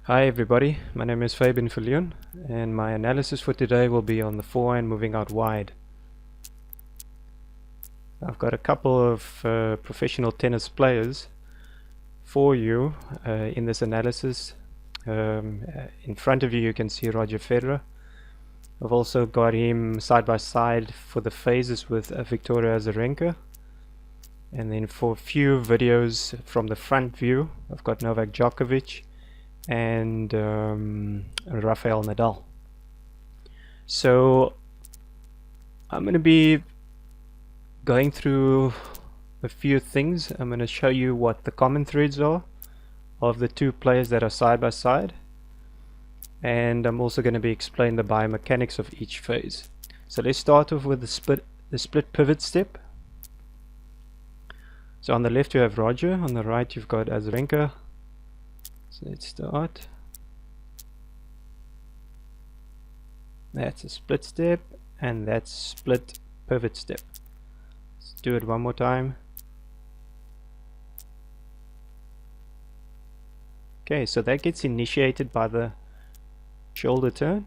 Hi everybody, my name is Fabian Viljoen and my analysis for today will be on the forehand moving out wide. I've got a couple of professional tennis players for you in this analysis. In front of you you can see Roger Federer. I've also got him side by side for the phases with Victoria Azarenka. And then for a few videos from the front view I've got Novak Djokovic and Rafael Nadal. So I'm going to be going through a few things. I'm going to show you what the common threads are of the two players that are side by side, and I'm also going to be explaining the biomechanics of each phase. So let's start off with the split pivot step. So on the left you have Roger, on the right you've got Azarenka. So let's start. That's a split step and that's split pivot step. Let's do it one more time. Okay, so that gets initiated by the shoulder turn.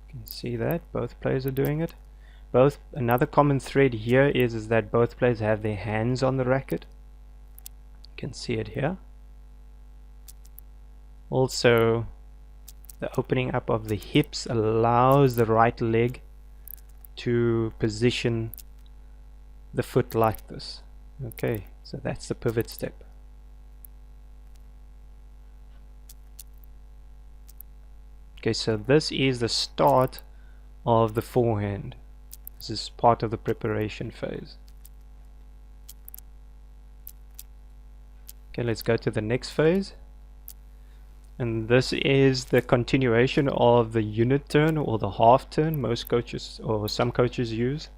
You can see that both players are doing it. Another common thread here is that both players have their hands on the racket. You can see it here. Also, the opening up of the hips allows the right leg to position the foot like this. Okay, so that's the pivot step. Okay, so this is the start of the forehand. This is part of the preparation phase. Okay, let's go to the next phase. And this is the continuation of the unit turn or the half turn most coaches or some coaches use.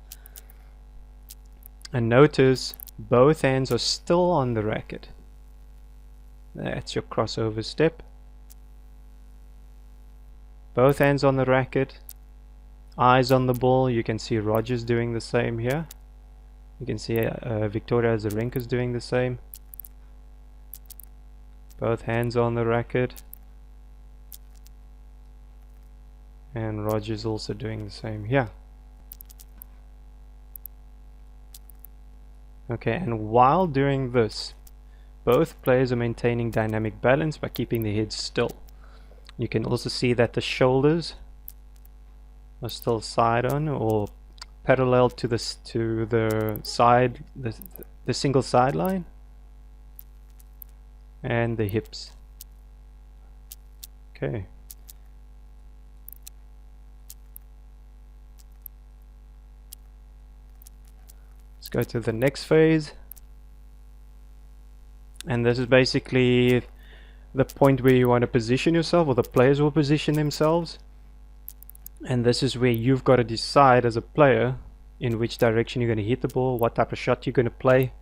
And notice both hands are still on the racket. That's your crossover step. Both hands on the racket. Eyes on the ball. You can see Roger's doing the same here. You can see Victoria Azarenka's doing the same. Both hands on the racket. And Roger's also doing the same here. Okay, and while doing this, both players are maintaining dynamic balance by keeping their heads still. You can also see that the shoulders are still side on or parallel to the side, the single sideline, and the hips. Okay. Let's go to the next phase, and this is basically the point where you want to position yourself, or the players will position themselves. And this is where you've got to decide as a player in which direction you're going to hit the ball, what type of shot you're going to play,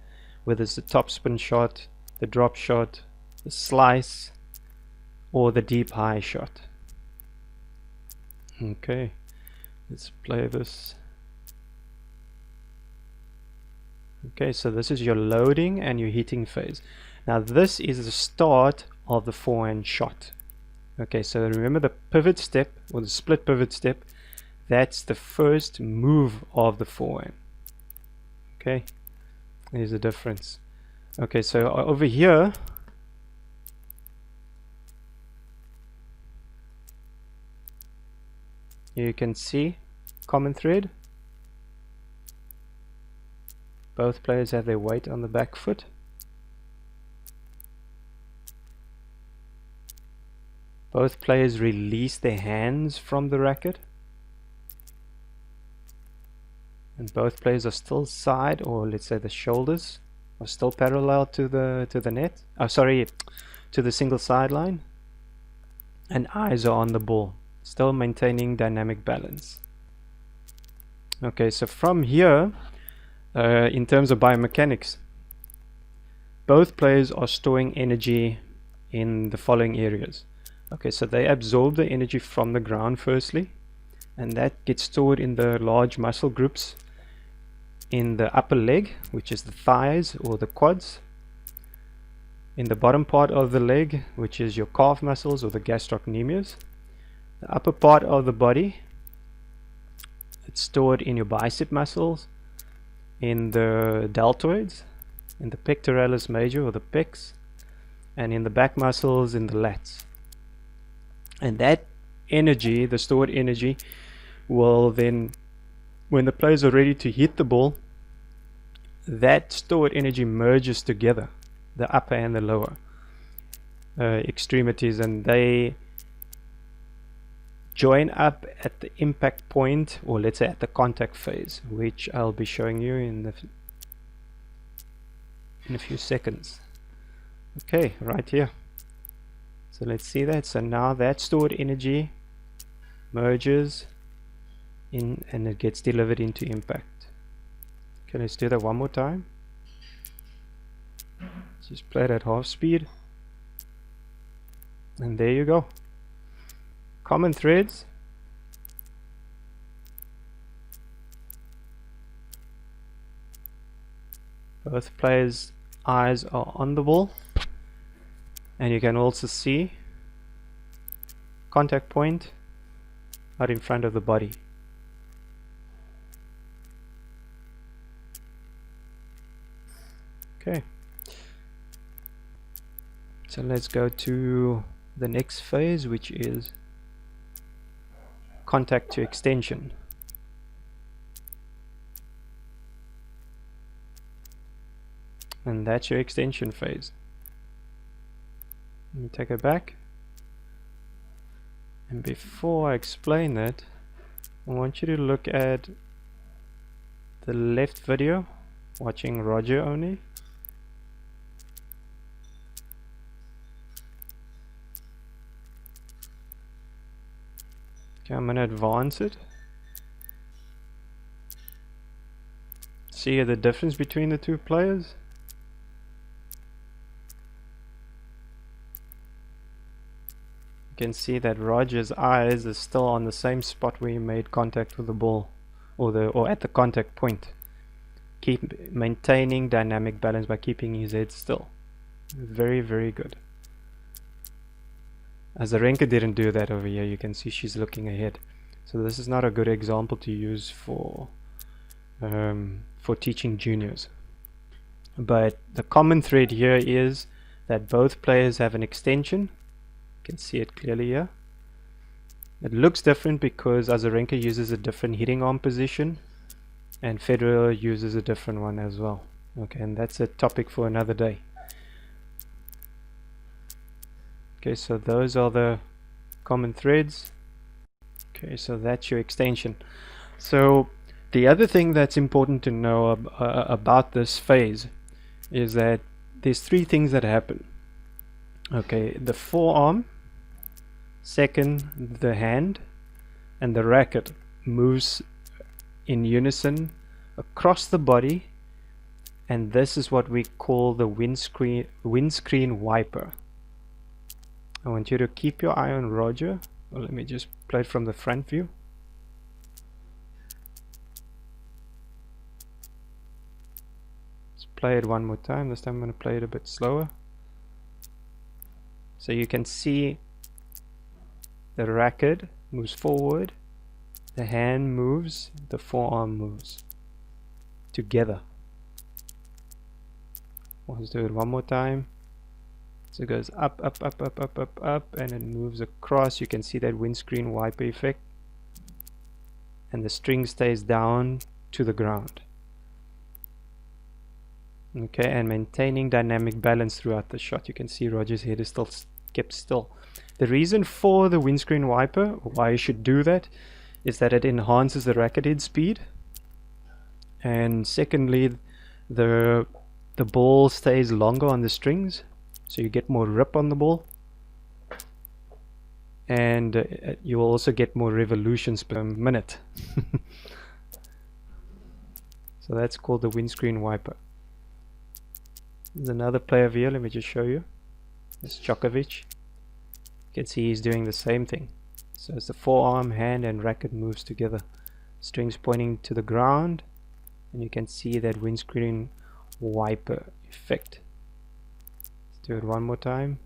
whether it's the top spin shot, the drop shot, the slice, or the deep high shot. Okay, let's play this. Okay, so this is your loading and your hitting phase. Now this is the start of the forehand shot. Okay, so remember the pivot step or the split pivot step, that's the first move of the forehand. Okay, there's a difference. Okay, so over here you can see common thread. Both players have their weight on the back foot. Both players release their hands from the racket. And both players are still side, or let's say the shoulders are still parallel to the net. Oh, sorry, to the single sideline. And eyes are on the ball, still maintaining dynamic balance. Okay, so from here, in terms of biomechanics, both players are storing energy in the following areas. Okay, so they absorb the energy from the ground firstly, and that gets stored in the large muscle groups in the upper leg, which is the thighs or the quads. in the bottom part of the leg, which is your calf muscles or the gastrocnemius. The upper part of the body, it's stored in your bicep muscles, in the deltoids, in the pectoralis major or the pecs, and in the back muscles in the lats. And that energy, the stored energy, will then, when the players are ready to hit the ball, that stored energy merges together, the upper and the lower extremities, and they join up at the impact point, or let's say at the contact phase, which I'll be showing you in a few seconds. Okay, right here. So let's see that. So now that stored energy merges in and it gets delivered into impact. Okay, let's do that one more time. Just play it at half speed. And there you go. Common threads. Both players' eyes are on the ball, and you can also see contact point out in front of the body. Okay, so let's go to the next phase, which is contact to extension. And that's your extension phase. Let me take it back. And before I explain that, I want you to look at the left video, watching Roger only. Okay, I'm going to advance it. See the difference between the two players? You can see that Roger's eyes is still on the same spot where he made contact with the ball, or at the contact point. Keep maintaining dynamic balance by keeping his head still. Very, very good. Azarenka didn't do that over here. You can see she's looking ahead. So this is not a good example to use for teaching juniors. But the common thread here is that both players have an extension. You can see it clearly here. It looks different because Azarenka uses a different hitting arm position and Federer uses a different one as well. Okay, and that's a topic for another day. Okay, so those are the common threads. Okay, so that's your extension. So the other thing that's important to know about this phase is that there's three things that happen. Okay, the forearm, second the hand, and the racket moves in unison across the body, and this is what we call the windscreen wiper. I want you to keep your eye on Roger. Well, let me just play it from the front view. Let's play it one more time. This time I'm going to play it a bit slower. So you can see the racket moves forward, the hand moves, the forearm moves together. Let's do it one more time. So it goes up, up, up, up, up, up, up, and it moves across. You can see that windscreen wiper effect. And the string stays down to the ground. Okay, and maintaining dynamic balance throughout the shot. You can see Roger's head is still kept still. The reason for the windscreen wiper, why you should do that, is that it enhances the racket head speed. And secondly, the ball stays longer on the strings. So you get more rip on the ball, and you will also get more revolutions per minute. So that's called the windscreen wiper. There's another player here, let me just show you. It's Djokovic. You can see he's doing the same thing. So as the forearm, hand and racket moves together, strings pointing to the ground, and you can see that windscreen wiper effect. Do it one more time.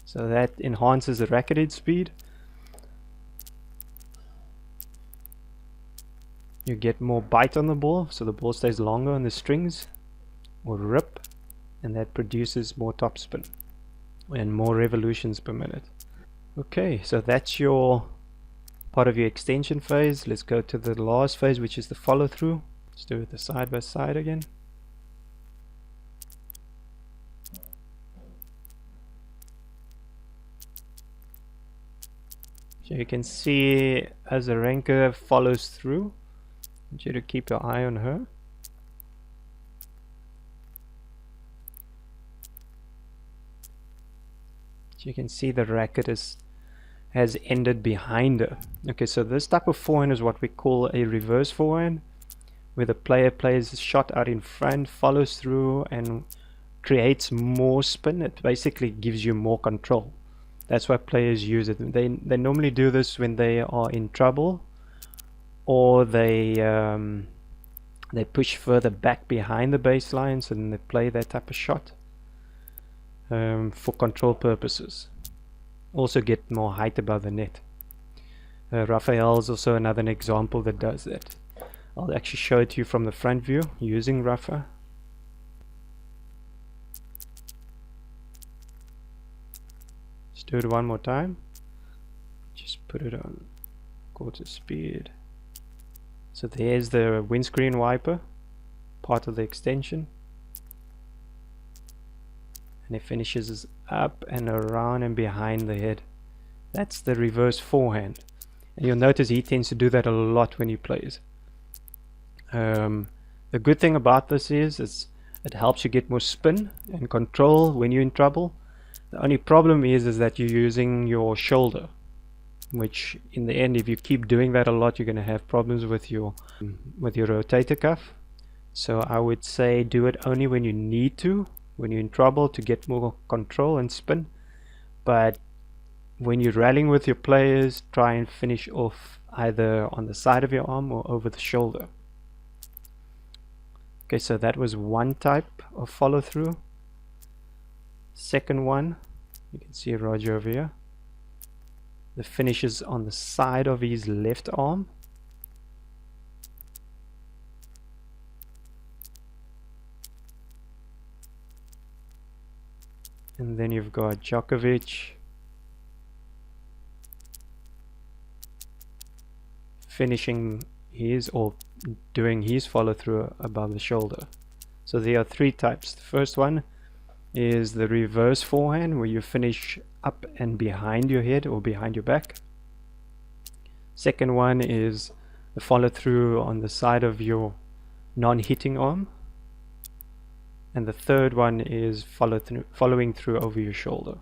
So that enhances the racket head speed. You get more bite on the ball, so the ball stays longer on the strings, or rip, and that produces more topspin and more revolutions per minute. Okay, so that's your part of your extension phase. Let's go to the last phase, which is the follow through. Let's do it the side by side again. So you can see Azarenka follows through. I want you to keep your eye on her. So you can see the racket has ended behind her. Okay, so this type of forehand is what we call a reverse forehand, where the player plays a shot out in front, follows through, and creates more spin. It basically gives you more control. That's why players use it. They normally do this when they are in trouble, or they push further back behind the baseline, so then they play that type of shot for control purposes. Also get more height above the net. Rafael is also another example that does that. I'll actually show it to you from the front view using Rafa. Let's do it one more time. Just put it on quarter speed. So there's the windscreen wiper, part of the extension. And it finishes up and around and behind the head. That's the reverse forehand. And you'll notice he tends to do that a lot when he plays. The good thing about this is it helps you get more spin and control when you're in trouble. The only problem is that you're using your shoulder, which in the end, if you keep doing that a lot, you're going to have problems with your rotator cuff. So I would say do it only when you need to, when you're in trouble, to get more control and spin. But when you're rallying with your players, try and finish off either on the side of your arm or over the shoulder. Okay, so that was one type of follow through. Second one, you can see Roger over here. The finish is on the side of his left arm. And then you've got Djokovic finishing his, or doing his follow through above the shoulder. So there are three types. The first one is the reverse forehand, where you finish up and behind your head or behind your back. Second one is the follow through on the side of your non-hitting arm. And the third one is following through over your shoulder.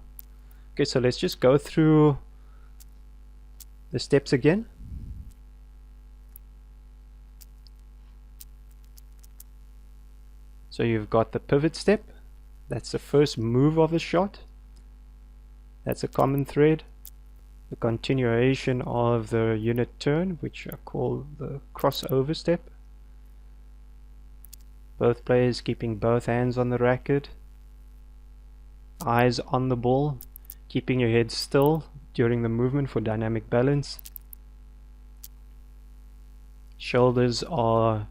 Okay, so let's just go through the steps again. So you've got the pivot step. That's the first move of the shot. That's a common thread. The continuation of the unit turn, which I call the crossover step. Both players keeping both hands on the racket. Eyes on the ball. Keeping your head still during the movement for dynamic balance. Shoulders are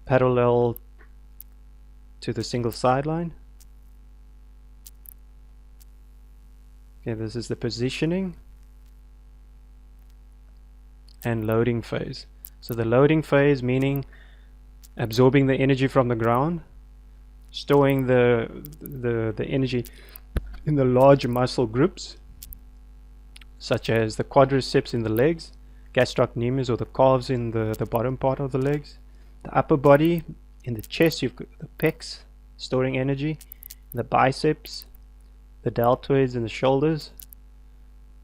parallel to the single sideline. Okay, this is the positioning and loading phase. So the loading phase meaning absorbing the energy from the ground, storing the energy in the large muscle groups, such as the quadriceps in the legs, gastrocnemius or the calves in the bottom part of the legs, the upper body. In the chest, you've got the pecs storing energy, the biceps, the deltoids in the shoulders,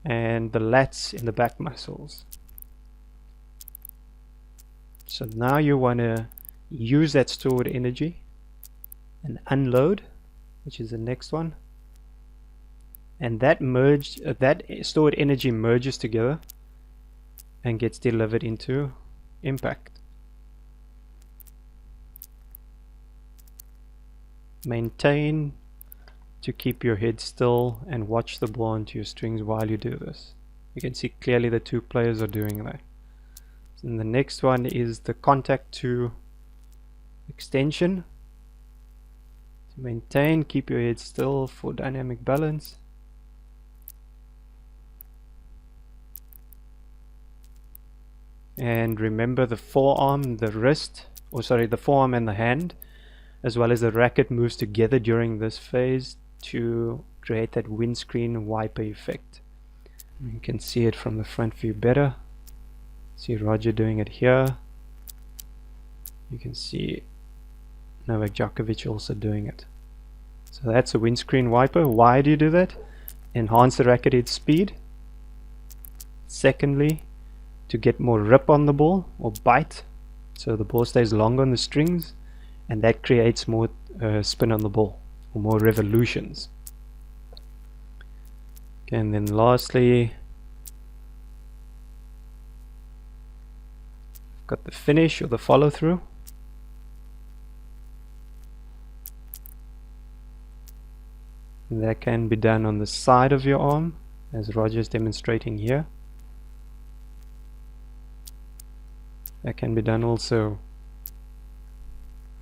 and the lats in the back muscles. So now you want to use that stored energy and unload, which is the next one. And that stored energy merges together and gets delivered into impact. Maintain to keep your head still and watch the ball onto your strings while you do this. You can see clearly the two players are doing that. And the next one is the contact to extension. To maintain, keep your head still for dynamic balance. And remember the forearm, the wrist, or sorry, the forearm and the hand, as well as the racket moves together during this phase to create that windscreen wiper effect. You can see it from the front view better. See Roger doing it here. You can see Novak Djokovic also doing it. So that's a windscreen wiper. Why do you do that? Enhance the racket head speed. Secondly, to get more rip on the ball or bite, so the ball stays long on the strings, and that creates more spin on the ball or more revolutions. Okay, and then lastly, I've got the finish or the follow through. And that can be done on the side of your arm, as Roger is demonstrating here. That can be done also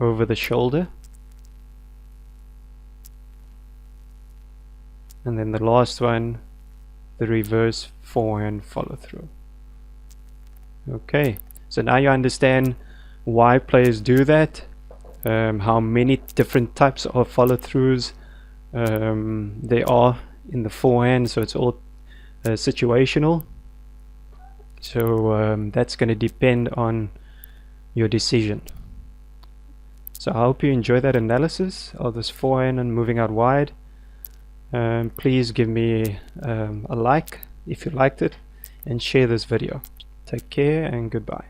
over the shoulder. And then the last one, the reverse forehand follow through. Okay, so now you understand why players do that, how many different types of follow throughs there are in the forehand, so it's all situational. So that's going to depend on your decision. So I hope you enjoy that analysis of this forehand and moving out wide. Please give me a like if you liked it and share this video. Take care and goodbye.